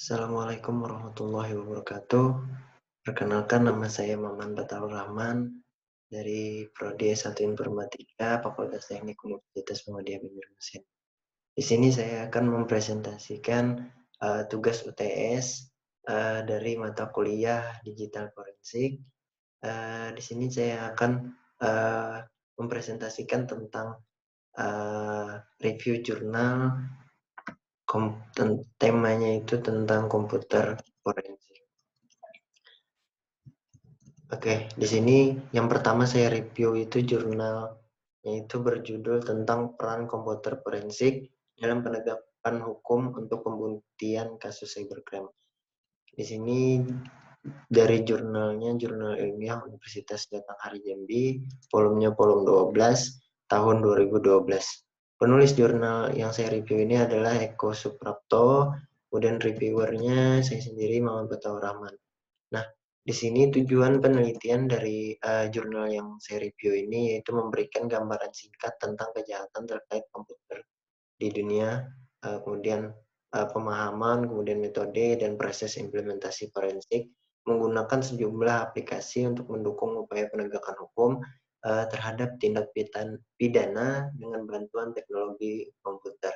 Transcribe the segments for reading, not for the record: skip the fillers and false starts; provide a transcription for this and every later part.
Assalamualaikum warahmatullahi wabarakatuh. Perkenalkan nama saya Maman Bataur Rahman dari Prodi S1 Informatika Fakultas Teknik Universitas Muhammadiyah Banjarmasin. Di sini saya akan mempresentasikan tugas UTS dari mata kuliah Digital Forensik. Di sini saya akan mempresentasikan tentang review jurnal. Temanya itu tentang komputer forensik. Oke, di sini yang pertama saya review itu jurnal yaitu berjudul tentang peran komputer forensik dalam penegakan hukum untuk pembuktian kasus cybercrime. Di sini dari jurnalnya, jurnal ilmiah Universitas Batanghari Jambi, volumenya volume 12 tahun 2012. Penulis jurnal yang saya review ini adalah Eko Suprapto, kemudian reviewernya saya sendiri Muhammad Bataur Rahman. Nah, di sini tujuan penelitian dari jurnal yang saya review ini yaitu memberikan gambaran singkat tentang kejahatan terkait komputer di dunia, kemudian pemahaman, kemudian metode dan proses implementasi forensik menggunakan sejumlah aplikasi untuk mendukung upaya penegakan hukum terhadap tindak pidana dengan bantuan teknologi komputer.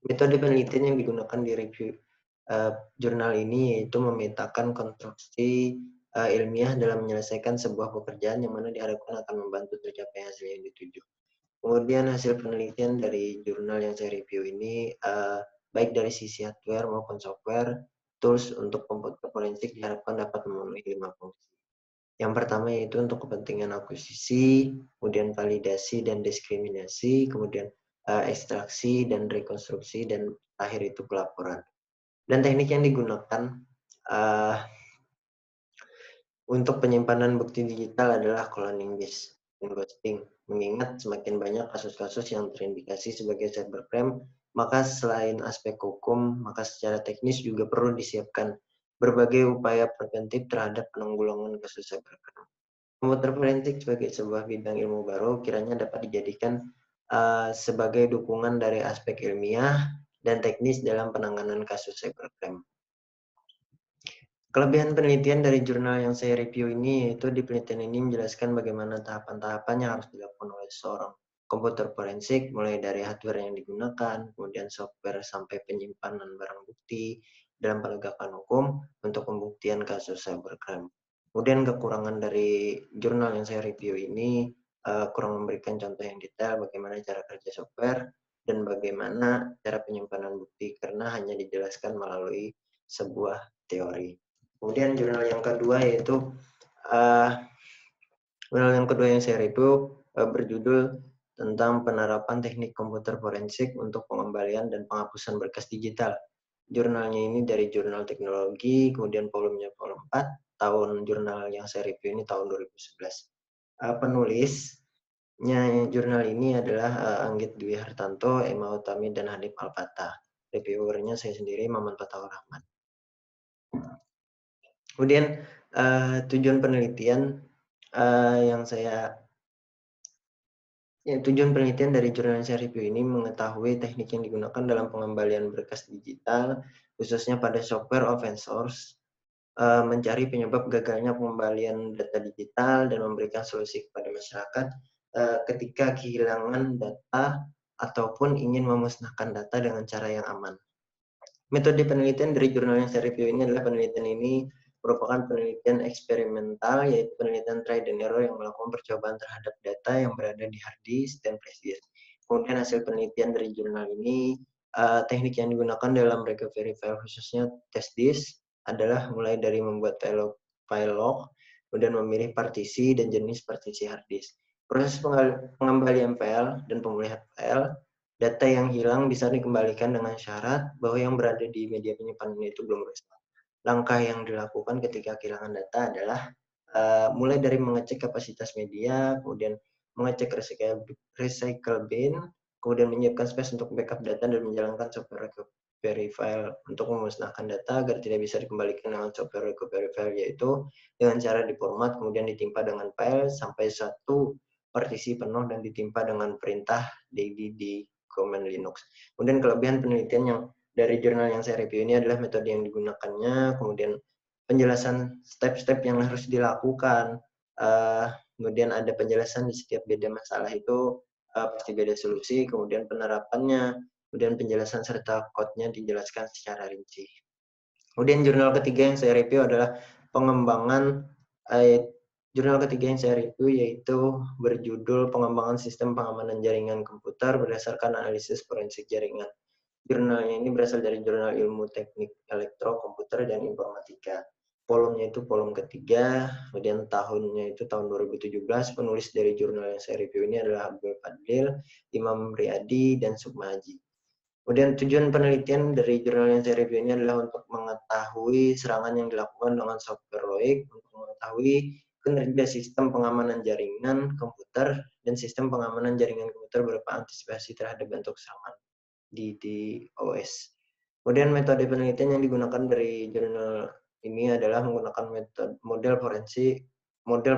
Metode penelitian yang digunakan di review jurnal ini yaitu memetakan konstruksi ilmiah dalam menyelesaikan sebuah pekerjaan yang mana diharapkan akan membantu tercapai hasil yang dituju. Kemudian hasil penelitian dari jurnal yang saya review ini baik dari sisi hardware maupun software, tools untuk komputer forensik diharapkan dapat memenuhi 5 fungsi. Yang pertama yaitu untuk kepentingan akuisisi, kemudian validasi dan diskriminasi, kemudian ekstraksi dan rekonstruksi, dan akhir itu pelaporan. Dan teknik yang digunakan untuk penyimpanan bukti digital adalah cloning disk dan ghosting. Mengingat semakin banyak kasus-kasus yang terindikasi sebagai cybercrime, maka selain aspek hukum, maka secara teknis juga perlu disiapkan berbagai upaya preventif terhadap penanggulangan kasus cybercrime. Komputer forensik sebagai sebuah bidang ilmu baru kiranya dapat dijadikan sebagai dukungan dari aspek ilmiah dan teknis dalam penanganan kasus cybercrime. Kelebihan penelitian dari jurnal yang saya review ini yaitu di penelitian ini menjelaskan bagaimana tahapan-tahapan yang harus dilakukan oleh seorang komputer forensik, mulai dari hardware yang digunakan, kemudian software sampai penyimpanan barang bukti dalam penegakan hukum untuk pembuktian kasus cybercrime. Kemudian kekurangan dari jurnal yang saya review ini kurang memberikan contoh yang detail bagaimana cara kerja software dan bagaimana cara penyimpanan bukti karena hanya dijelaskan melalui sebuah teori. Kemudian jurnal yang kedua yaitu jurnal yang kedua yang saya review berjudul tentang penerapan teknik komputer forensik untuk pengembalian dan penghapusan berkas digital. Jurnalnya ini dari jurnal teknologi, kemudian volumenya volume 4, tahun jurnal yang saya review ini tahun 2011. Penulisnya jurnal ini adalah Anggit Dwi Hartanto, Emma Utami, dan Hanif Alfatah. Reviewernya saya sendiri, Maman Bataur Rahman. Kemudian tujuan penelitian tujuan penelitian dari jurnal yang saya review ini mengetahui teknik yang digunakan dalam pengembalian berkas digital, khususnya pada software open source, mencari penyebab gagalnya pengembalian data digital dan memberikan solusi kepada masyarakat ketika kehilangan data ataupun ingin memusnahkan data dengan cara yang aman. Metode penelitian dari jurnal yang saya review ini adalah penelitian ini merupakan penelitian eksperimental, yaitu penelitian try and error yang melakukan percobaan terhadap data yang berada di hard disk dan flash disk. Kemudian hasil penelitian dari jurnal ini, teknik yang digunakan dalam recovery file khususnya test disk adalah mulai dari membuat file log, kemudian memilih partisi dan jenis partisi hard disk. Proses pengembalian file dan pemulihan file, data yang hilang bisa dikembalikan dengan syarat bahwa yang berada di media penyimpanan itu belum rusak. Langkah yang dilakukan ketika kehilangan data adalah mulai dari mengecek kapasitas media, kemudian mengecek recycle bin, kemudian menyiapkan space untuk backup data dan menjalankan software recovery file untuk memusnahkan data agar tidak bisa dikembalikan dengan software recovery file, yaitu dengan cara diformat kemudian ditimpa dengan file sampai satu partisi penuh dan ditimpa dengan perintah daily di command Linux. Kemudian kelebihan penelitian yang dari jurnal yang saya review ini adalah metode yang digunakannya, kemudian penjelasan step-step yang harus dilakukan, kemudian ada penjelasan di setiap beda masalah itu pasti beda solusi, kemudian penerapannya, kemudian penjelasan serta code-nya dijelaskan secara rinci. Kemudian jurnal ketiga yang saya review adalah pengembangan jurnal ketiga yang saya review yaitu berjudul Pengembangan Sistem Pengamanan Jaringan Komputer berdasarkan analisis forensik jaringan. Jurnalnya ini berasal dari Jurnal Ilmu Teknik Elektro, Komputer, dan Informatika. Volumenya itu volume ketiga, kemudian tahunnya itu tahun 2017. Penulis dari jurnal yang saya review ini adalah Abdul Fadil, Imam Riyadi, dan Sukmaji. Kemudian tujuan penelitian dari jurnal yang saya review ini adalah untuk mengetahui serangan yang dilakukan dengan software Loic, untuk mengetahui kinerja sistem pengamanan jaringan komputer dan sistem pengamanan jaringan komputer berupa antisipasi terhadap bentuk serangan di DOS. Kemudian metode penelitian yang digunakan dari jurnal ini adalah menggunakan model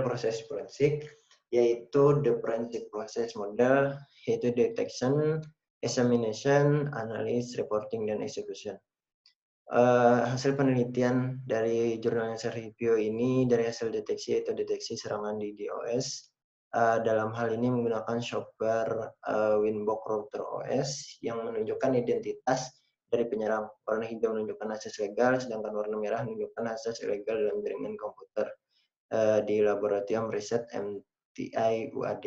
proses forensik, yaitu the forensic process model, yaitu detection, examination, analysis, reporting, dan execution. Hasil penelitian dari jurnal yang saya review ini dari hasil deteksi, yaitu deteksi serangan di DOS. Dalam hal ini menggunakan software Winbox Router OS yang menunjukkan identitas dari penyerang. Warna hijau menunjukkan akses legal, sedangkan warna merah menunjukkan akses ilegal dalam jaringan komputer di Laboratorium Riset MTI UAD.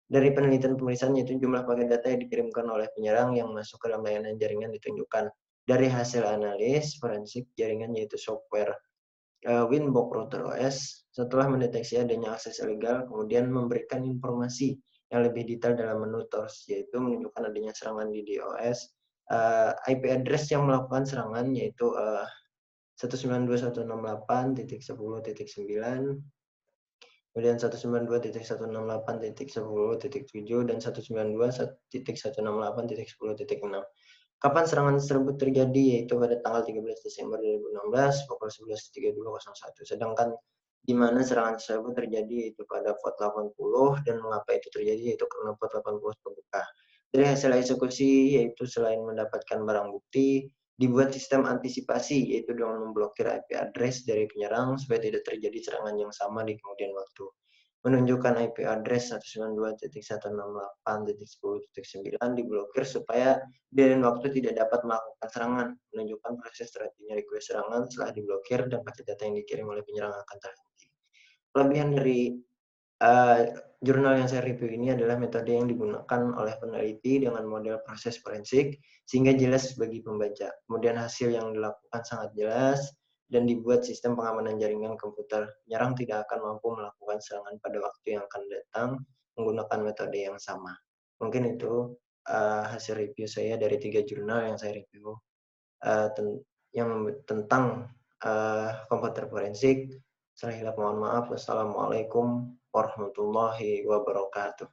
Dari penelitian pemeriksaan yaitu jumlah paket data yang dikirimkan oleh penyerang yang masuk ke dalam layanan jaringan ditunjukkan. Dari hasil analis forensik jaringan yaitu software Winbox Router OS setelah mendeteksi adanya akses ilegal, kemudian memberikan informasi yang lebih detail dalam menu TORS, yaitu menunjukkan adanya serangan di DOS, IP address yang melakukan serangan yaitu 192.168.10.9, kemudian 192.168.10.7 dan 192.168.10.6. Kapan serangan tersebut terjadi? Yaitu pada tanggal 13 Desember 2016 pukul 11.32.01. Sedangkan di mana serangan tersebut terjadi yaitu pada port 80 dan mengapa itu terjadi yaitu karena port 80 terbuka. Dari hasil eksekusi yaitu selain mendapatkan barang bukti, dibuat sistem antisipasi yaitu dengan memblokir IP address dari penyerang supaya tidak terjadi serangan yang sama di kemudian waktu. Menunjukkan IP address 192.168.10.9 diblokir supaya di lain waktu tidak dapat melakukan serangan. Menunjukkan proses strategi request serangan setelah diblokir dan paket data yang dikirim oleh penyerang akan terhenti. Kelebihan dari jurnal yang saya review ini adalah metode yang digunakan oleh peneliti dengan model proses forensik sehingga jelas bagi pembaca. Kemudian hasil yang dilakukan sangat jelas dan dibuat sistem pengamanan jaringan komputer. Penyerang tidak akan mampu melakukan serangan pada waktu yang akan datang menggunakan metode yang sama. Mungkin itu hasil review saya dari 3 jurnal yang saya review yang tentang komputer forensik. Saya mohon maaf. Wassalamualaikum warahmatullahi wabarakatuh.